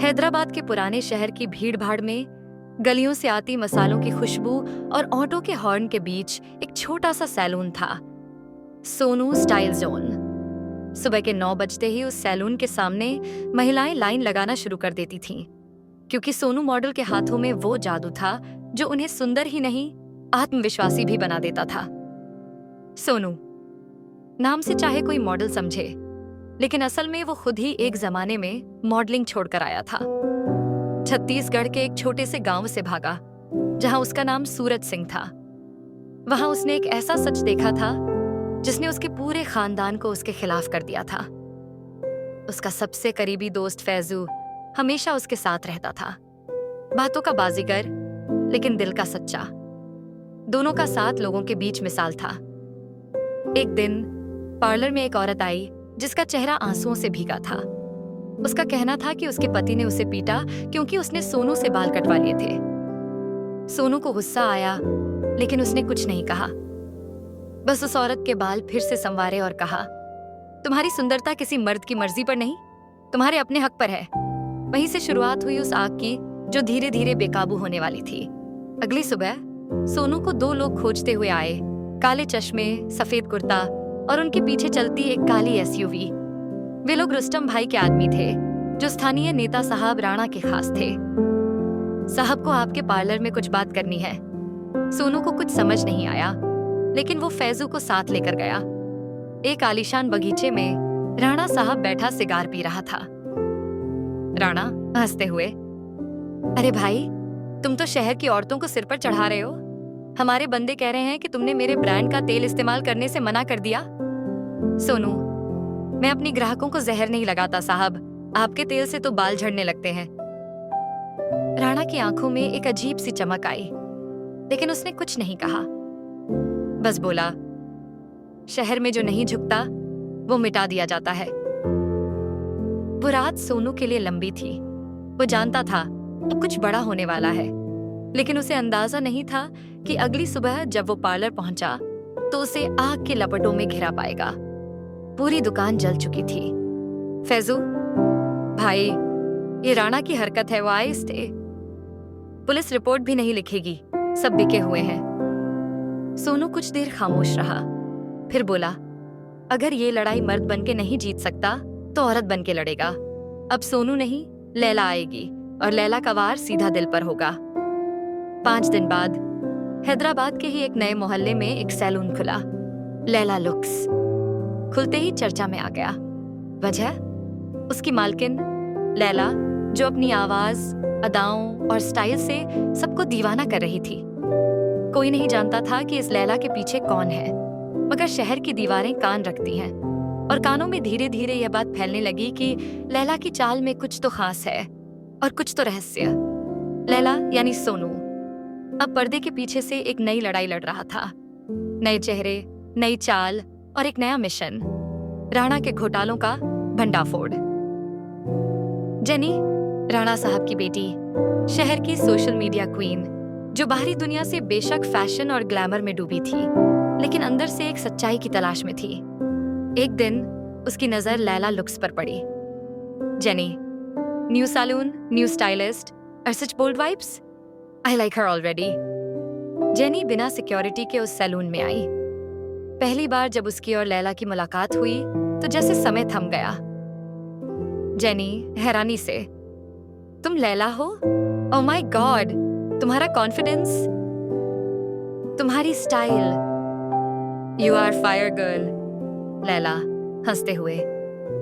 हैदराबाद के पुराने शहर की भीड़-भाड़ में गलियों से आती मसालों की खुशबू और ऑटो के हॉर्न के बीच एक छोटा सा सैलून था, सोनू स्टाइल जोन। सुबह के 9 बजते ही उस सैलून के सामने महिलाएं लाइन लगाना शुरू कर देती थीं, क्योंकि सोनू मॉडल के हाथों में वो जादू था जो उन्हें सुंदर ही नहीं, आत्मविश्वासी भी बना देता था। सोनू नाम से चाहे कोई मॉडल समझे, लेकिन असल में वो खुद ही एक जमाने में मॉडलिंग छोड़कर आया था। छत्तीसगढ़ के एक छोटे से गांव से भागा, जहां उसका नाम सूरज सिंह था। वहां उसने एक ऐसा सच देखा था जिसने उसके पूरे खानदान को उसके खिलाफ कर दिया था। उसका सबसे करीबी दोस्त फैजू हमेशा उसके साथ रहता था, बातों का बाजीगर लेकिन दिल का सच्चा। दोनों का साथ लोगों के बीच मिसाल था। एक दिन पार्लर में एक औरत आई जिसका चेहरा आंसुओं से भीगा था। उसका कहना था कि उसके पति ने उसे पीटा क्योंकि उसने सोनू से बाल कटवा लिए थे। सोनू को गुस्सा आया, लेकिन उसने कुछ नहीं कहा। बस उस औरत के बाल फिर से संवारे और कहा, तुम्हारी सुंदरता किसी मर्द की मर्जी पर नहीं, तुम्हारे अपने हक पर है। वहीं से शुरुआत हुई उस आग की जो धीरे धीरे बेकाबू होने वाली थी। अगली सुबह सोनू को 2 लोग खोजते हुए आए, काले चश्मे, सफेद कुर्ता और उनके पीछे चलती एक काली एसयूवी। वे लोग रुस्तम भाई के आदमी थे, जो स्थानीय नेता साहब राणा के खास थे। साहब को आपके पार्लर में कुछ बात करनी है। सोनू को कुछ समझ नहीं आया, लेकिन वो फैजू को साथ लेकर गया। एक आलीशान बगीचे में राणा साहब बैठा सिगार पी रहा था। राणा हंसते हुए, अरे भाई, तुम तो शहर की औरतों को सिर पर चढ़ा रहे हो। हमारे बंदे कह रहे हैं कि तुमने मेरे ब्रांड का तेल इस्तेमाल करने से मना कर दिया। सोनू, मैं अपनी ग्राहकों को जहर नहीं लगाता साहब, आपके तेल से तो बाल झड़ने लगते हैं। राणा की आंखों में एक अजीब सी चमक आई, लेकिन उसने कुछ नहीं कहा। बस बोला, शहर में जो नहीं झुकता वो मिटा दिया जाता है। वो रात सोनू के लिए लंबी थी। वो जानता था अब कुछ बड़ा होने वाला है, लेकिन उसे अंदाजा नहीं था कि अगली सुबह जब वो पार्लर पहुंचा तो उसे आग के लपटों में घिरा पाएगा। पूरी दुकान जल चुकी थी। फैजू भाई, ये राणा की हरकत है, वो आइस थे। पुलिस रिपोर्ट भी नहीं लिखेगी, सब बिके हुए हैं। सोनू कुछ देर खामोश रहा, फिर बोला, अगर ये लड़ाई मर्द बनके नहीं जीत सकता तो औरत बनके लड़ेगा। अब सोनू नहीं, लैला आएगी और लैला का वार सीधा दिल पर होगा। 5 दिन बाद हैदराबाद के ही एक नए मोहल्ले में एक सैलून खुला, लैला लुक्स। खुलते ही चर्चा में आ गया। वजह, उसकी मालकिन लैला, जो अपनी आवाज, अदाओं और स्टाइल से सबको दीवाना कर रही थी। कोई नहीं जानता था कि इस लैला के पीछे कौन है, मगर शहर की दीवारें कान रखती हैं, और कानों में धीरे धीरे यह बात फैलने लगी कि लैला की चाल में कुछ तो खास है और कुछ तो रहस्य। लैला यानी सोनू अब पर्दे के पीछे से एक नई लड़ाई लड़ रहा था। नए चेहरे, नई चाल और एक नया मिशन, राणा के घोटालों का भंडाफोड़। जेनी, राणा साहब की बेटी, शहर की सोशल मीडिया क्वीन, जो बाहरी दुनिया से बेशक फैशन और ग्लैमर में डूबी थी, लेकिन अंदर से एक सच्चाई की तलाश में थी। एक दिन उसकी नजर लैला लुक्स पर पड़ी। Jenny, new salon, new stylist और such bold vibes, I like her already. Jenny बिना सिक्योरिटी के उस सैलून में आई। पहली बार जब उसकी और लैला की मुलाकात हुई तो जैसे समय थम गया। जेनी हैरानी से, तुम लैला हो? ओह माय गॉड, तुम्हारा कॉन्फिडेंस, तुम्हारी style, you are fire girl. Laila हंसते हुए,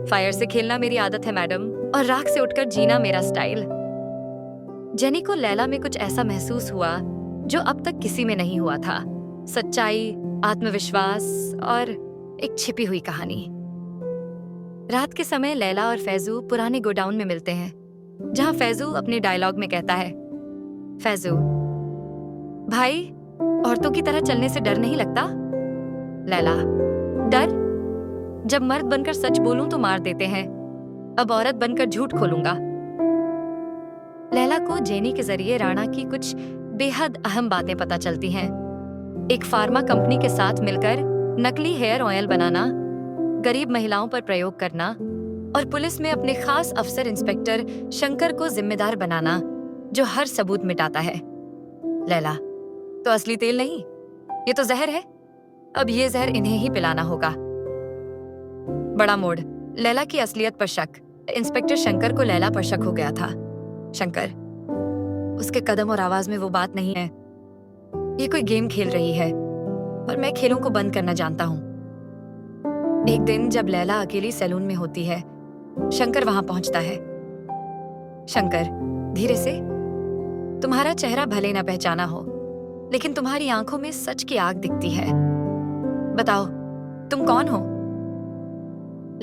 फायर से खेलना मेरी आदत है मैडम, और राख से उठकर जीना मेरा स्टाइल। जेनी को लैला में कुछ ऐसा महसूस हुआ जो अब तक किसी में नहीं हुआ था। सच्चाई, आत्मविश्वास और एक छिपी हुई कहानी। रात के समय लैला और फैजू पुराने गोडाउन में मिलते हैं, जहां फैजू अपने डायलॉग में कहता है, फैजू भाई, औरतों की तरह चलने से डर नहीं लगता? लैला, डर? जब मर्द बनकर सच बोलूं तो मार देते हैं, अब औरत बनकर झूठ खोलूंगा। लैला को जेनी के जरिए राणा की कुछ बेहद अहम बातें पता चलती हैं। एक फार्मा कंपनी के साथ मिलकर नकली हेयर ऑयल बनाना, गरीब महिलाओं पर प्रयोग करना और पुलिस में अपने खास अफसर इंस्पेक्टर शंकर को जिम्मेदार बनाना, जो हर सबूत मिटाता है। लैला, तो असली तेल नहीं, ये तो जहर है। अब ये जहर इन्हें ही पिलाना होगा। बड़ा मोड़, लैला की असलियत पर शक। इंस्पेक्टर शंकर को लैला पर शक हो गया था। शंकर, उसके कदम और आवाज में वो बात नहीं है। ये कोई गेम खेल रही है और मैं खेलों को बंद करना जानता हूँ। एक दिन जब लैला अकेली सैलून में होती है, शंकर वहां पहुंचता है। शंकर, धीरे से। तुम्हारा चेहरा भले ना पहचाना हो, लेकिन तुम्हारी आंखों में सच की आग दिखती है। बताओ, तुम कौन हो?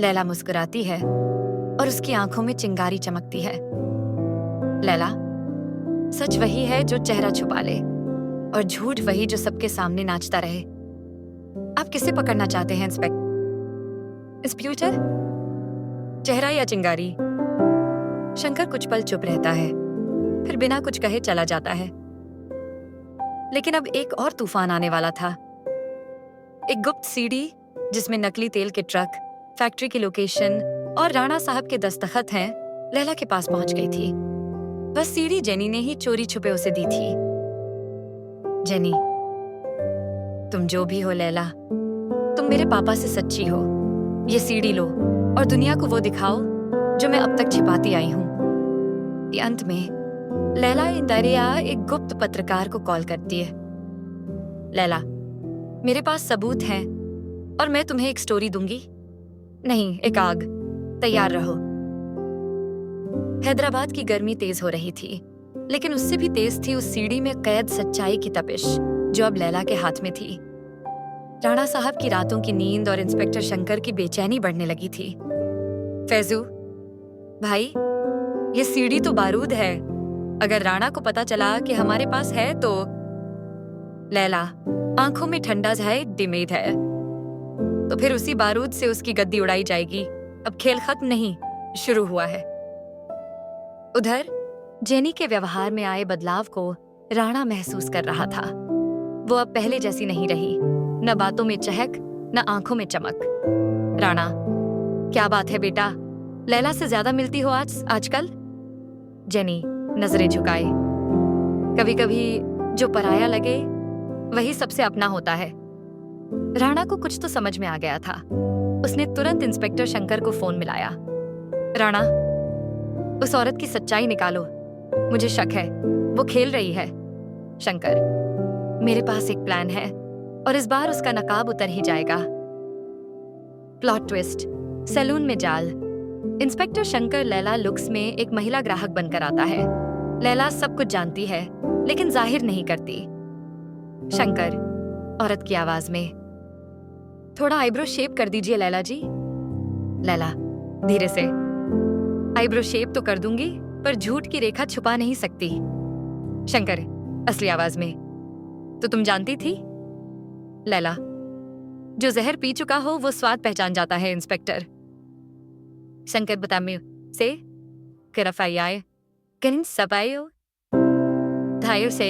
लैला मुस्कुराती है और उसकी आंखों में चिंगारी चमकती है। लैला, सच वही है जो चेहरा छुपा ले, और झूठ वही जो सबके सामने नाचता रहे। आप किसे पकड़ना चाहते हैं इंस्पेक्टर? चेहरा या चिंगारी? शंकर कुछ पल चुप रहता है, फिर बिना कुछ कहे चला जाता है। लेकिन अब एक और तूफान आने वाला था। एक गुप्त सीडी जिसमें नकली तेल के ट्रक, फैक्ट्री की लोकेशन और राणा साहब के दस्तखत हैं, लैला के पास पहुंच गई थी। बस सीडी जेनी ने ही चोरी छुपे उसे दी थी। जेनी, तुम जो भी हो लैला, तुम मेरे पापा से सच्ची हो। ये सीडी लो और दुनिया को वो दिखाओ जो मैं अब तक छिपाती आई हूं। अंत में लैला इंदरिया एक गुप्त पत्रकार को कॉल करती है। लैला, मेरे पास सबूत हैं और मैं तुम्हें एक स्टोरी दूंगी। नहीं, एक आग। तैयार रहो। हैदराबाद की गर्मी तेज हो रही थी, लेकिन उससे भी तेज थी उस सीढ़ी में कैद सच्चाई की तपिश जो अब लैला के हाथ में थी। राणा साहब की रातों की नींद और इंस्पेक्टर शंकर की बेचैनी बढ़ने लगी थी। फैजू भाई, ये सीढ़ी तो बारूद है। अगर राणा को पता चला कि हमारे पास है तो। लैला, आंखों में ठंडा जाए डिमेद है, तो फिर उसी बारूद से उसकी गद्दी उड़ाई जाएगी। अब खेल खत्म नहीं, शुरू हुआ है। उधर जेनी के व्यवहार में आए बदलाव को राणा महसूस कर रहा था। वो अब पहले जैसी नहीं रही, न बातों में चहक, न आंखों में चमक। राणा, क्या बात है बेटा, लैला से ज्यादा मिलती हो आजकल? जेनी नजरें झुकाए। कभी कभी जो पराया लगे वही सबसे अपना होता है। राणा को कुछ तो समझ में आ गया था। उसने तुरंत इंस्पेक्टर शंकर को फोन मिलाया। राणा, उस औरत की सच्चाई निकालो, मुझे शक है वो खेल रही है। शंकर, मेरे पास एक प्लान है और इस बार उसका नकाब उतर ही जाएगा। प्लॉट ट्विस्ट, सैलून में जाल। इंस्पेक्टर शंकर लैला लुक्स में एक महिला ग्राहक बनकर आता है। लैला सब कुछ जानती है, लेकिन जाहिर नहीं करती। शंकर, औरत की आवाज में, थोड़ा आईब्रो शेप कर दीजिए लैला जी। लैला, धीरे से, आईब्रो शेप तो कर दूंगी, पर झूठ की रेखा छुपा नहीं सकती। शंकर, असली आवाज में, तो तुम जानती थी? लैला, जो जहर पी चुका हो वो स्वाद पहचान जाता है इंस्पेक्टर। शंकर, बतामे से करफाई किन सबायो धायो से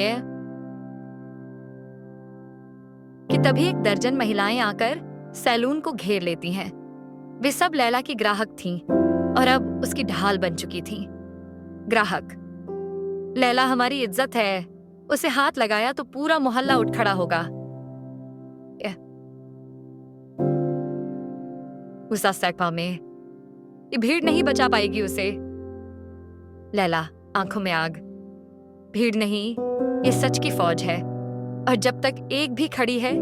कि तभी एक दर्जन महिलाएं आकर सैलून को घेर लेती हैं। वे सब लैला की ग्राहक थीं और अब उसकी ढाल बन चुकी थीं। ग्राहक, लैला हमारी इज्जत है, उसे हाथ लगाया तो पूरा मोहल्ला उठ खड़ा होगा। उस सैकवा में ये भीड़ नहीं बचा पाएगी उसे। लैला, आंखों में आग। भीड़ नहीं, ये सच की फौज है, और जब तक एक भी खड़ी है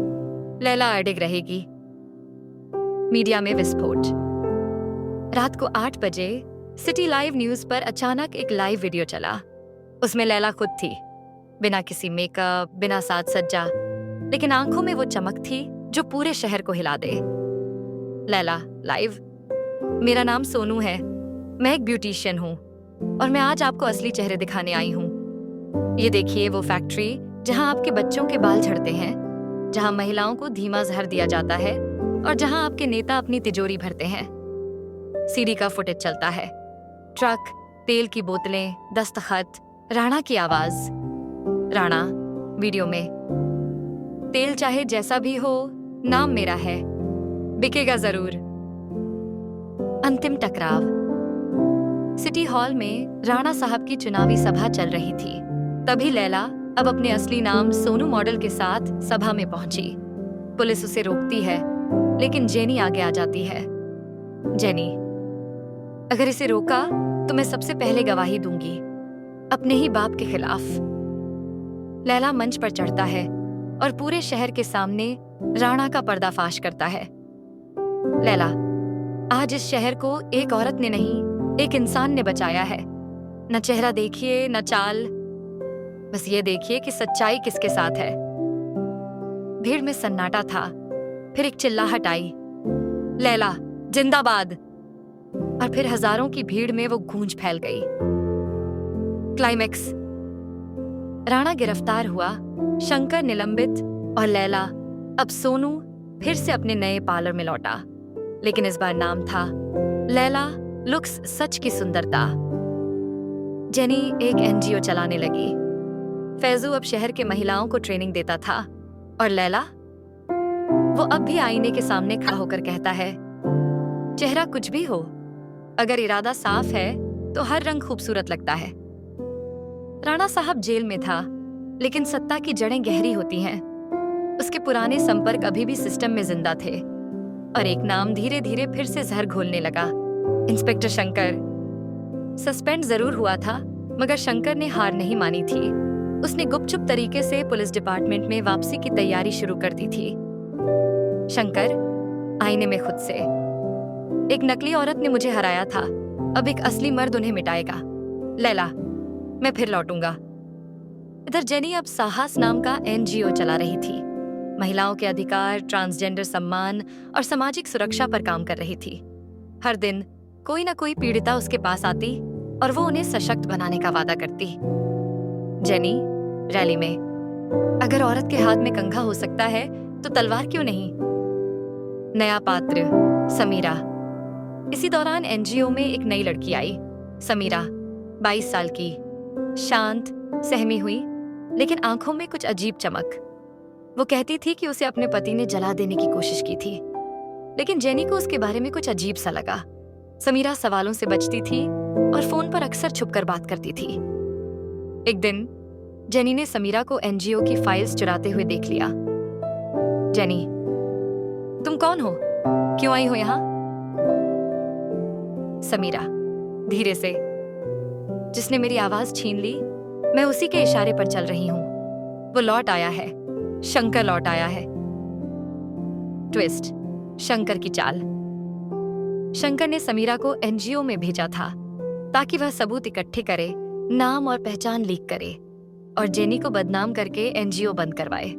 लैला अडिग रहेगी। मीडिया में विस्फोट। रात को 8 बजे सिटी लाइव न्यूज पर अचानक एक लाइव वीडियो चला। उसमें लैला खुद थी, बिना किसी मेकअप, बिना साज सज्जा, लेकिन आंखों में वो चमक थी जो पूरे शहर को हिला दे। लैला लाइव, मेरा नाम सोनू है, मैं एक ब्यूटिशियन हूँ और मैं आज आपको असली चेहरे दिखाने आई हूँ। ये देखिए वो फैक्ट्री जहाँ आपके बच्चों के बाल झड़ते हैं, जहाँ महिलाओं को धीमा जहर दिया जाता है और जहाँ आपके नेता अपनी तिजोरी भरते हैं। सीडी का फुटेज चलता है, ट्रक, तेल की बोतलें, दस्तखत, राणा की आवाज। राणा वीडियो में, तेल चाहे जैसा भी हो, नाम मेरा है, बिकेगा जरूर। अंतिम टकराव। सिटी हॉल में राणा साहब की चुनावी सभा चल रही थी। तभी लैला अब अपने असली नाम सोनू मॉडल के साथ सभा में पहुंची। पुलिस उसे रोकती है, लेकिन जेनी आगे आ जाती है। जेनी, अगर इसे रोका तो मैं सबसे पहले गवाही दूंगी, अपने ही बाप के खिलाफ। लैला मंच पर चढ़ता है और पूरे शहर के सामने राणा का पर्दाफाश करता है। लैला, आज इस शहर को एक औरत ने नहीं, एक इंसान ने बचाया है। न चेहरा देखिए, न चाल, बस ये देखिए कि सच्चाई किसके साथ है। भीड़ में सन्नाटा था। फिर एक चिल्लाहट आई, लैला जिंदाबाद। और फिर हजारों की भीड़ में वो गूंज फैल गई। क्लाइमेक्स। राणा गिरफ्तार हुआ, शंकर निलंबित और लैला, अब सोनू फिर से अपने नए पार्लर में लौटा। लेकिन इस बार नाम था लैला लुक्स सच की सुंदरता। जेनी एक एनजीओ चलाने लगी। फैजू अब शहर के महिलाओं को ट्रेनिंग देता था। और लैला, वो अब भी आईने के सामने खड़ा होकर कहता है, चेहरा कुछ भी हो, अगर इरादा साफ है तो हर रंग खूबसूरत लगता है। राणा साहब जेल में था, लेकिन सत्ता की जड़ें गहरी होती हैं। उसके पुराने संपर्क अभी भी सिस्टम में जिंदा थे और एक नाम धीरे धीरे फिर से जहर घोलने लगा, इंस्पेक्टर शंकर। सस्पेंड जरूर हुआ था, मगर शंकर ने हार नहीं मानी थी। उसने गुपचुप तरीके से पुलिस डिपार्टमेंट में वापसी की तैयारी शुरू कर दी थी। शंकर आईने में खुद से, एक नकली औरत ने मुझे हराया था, अब एक असली मर्द उन्हें मिटाएगा। लैला, मैं फिर लौटूंगा। इधर जेनी अब साहस नाम का एनजीओ चला रही थी। महिलाओं के अधिकार, ट्रांसजेंडर सम्मान और सामाजिक सुरक्षा पर काम कर रही थी। हर दिन कोई ना कोई पीड़िता उसके पास आती और वो उन्हें सशक्त बनाने का वादा करती। जेनी रैली में, अगर औरत के हाथ में कंघा हो सकता है तो तलवार क्यों नहीं। नया पात्र समीरा। इसी दौरान एनजीओ में एक नई लड़की आई, समीरा, 22 साल की, शांत, सहमी हुई, लेकिन आंखों में कुछ अजीब चमक। वो कहती थी कि उसे अपने पति ने जला देने की कोशिश की थी, लेकिन जेनी को उसके बारे में कुछ अजीब सा लगा। समीरा सवालों से बचती थी और फोन पर अक्सर छुपकर बात करती थी। एक दिन जेनी ने समीरा को एनजीओ की फाइल्स चुराते हुए देख लिया। जेनी, तुम कौन हो, क्यों आई हो यहां? समीरा धीरे से, जिसने मेरी आवाज छीन ली, मैं उसी के इशारे पर चल रही हूं। वो लौट आया है, शंकर लौट आया है। ट्विस्ट, शंकर की चाल। शंकर ने समीरा को एनजीओ में भेजा था ताकि वह सबूत इकट्ठे करे, नाम और पहचान लीक करे और जेनी को बदनाम करके एनजीओ बंद करवाए।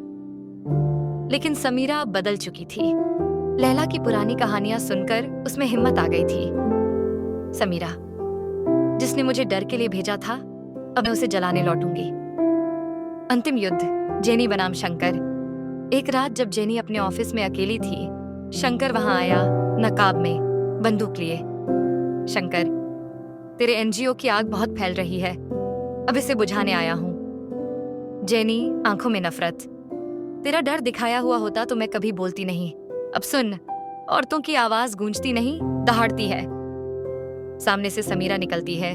लेकिन समीरा बदल चुकी थी। लैला की पुरानी कहानियां सुनकर उसमें हिम्मत आ गई थी। समीरा, जिसने मुझे डर के लिए भेजा था, अब मैं उसे जलाने लौटूंगी। अंतिम युद्ध, जेनी बनाम शंकर। एक रात जब जेनी अपने ऑफिस में अकेली थी, शंकर वहां आया, नकाब में, बंदूक लिए। शंकर, तेरे एनजीओ की आग बहुत फैल रही है, अब इसे बुझाने आया हूं। जेनी आंखों में नफरत, तेरा डर दिखाया हुआ होता तो मैं कभी बोलती नहीं। अब सुन, औरतों की आवाज गूंजती नहीं, दहाड़ती है। सामने से समीरा निकलती है।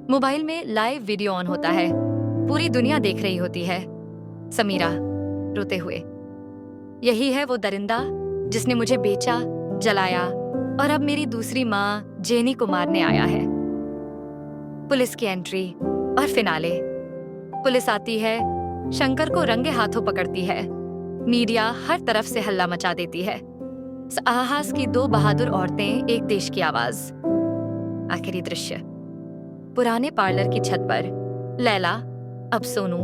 मोबाइल में लाइव वीडियो ऑन होता है, पूरी दुनिया देख रही होती है। समीरा रोते हुए, यही है वो दरिंदा जिसने मुझे बेचा, जलाया और अब मेरी दूसरी माँ जेनी को मारने आया है। पुलिस की एंट्री और फिनाले। पुलिस आती है, शंकर को रंगे हाथों पकड़ती है। मीडिया हर तरफ से हल्ला मचा देती है। साहस की दो बहादुर औरतें, एक देश की आवाज। आखिरी दृश्य, पुराने पार्लर की छत पर लैला, अब सोनू,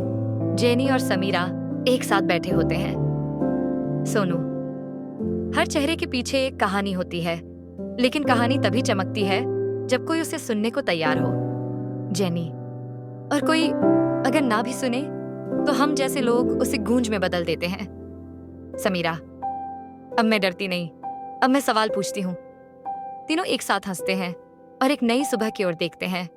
जेनी और समीरा एक साथ बैठे होते हैं। सोनू, हर चेहरे के पीछे एक कहानी होती है, लेकिन कहानी तभी चमकती है जब कोई उसे सुनने को तैयार हो। जेनी, और कोई अगर ना भी सुने तो हम जैसे लोग उसे गूंज में बदल देते हैं। समीरा, अब मैं डरती नहीं, अब मैं सवाल पूछती हूँ। तीनों एक साथ हंसते हैं और एक नई सुबह की ओर देखते हैं।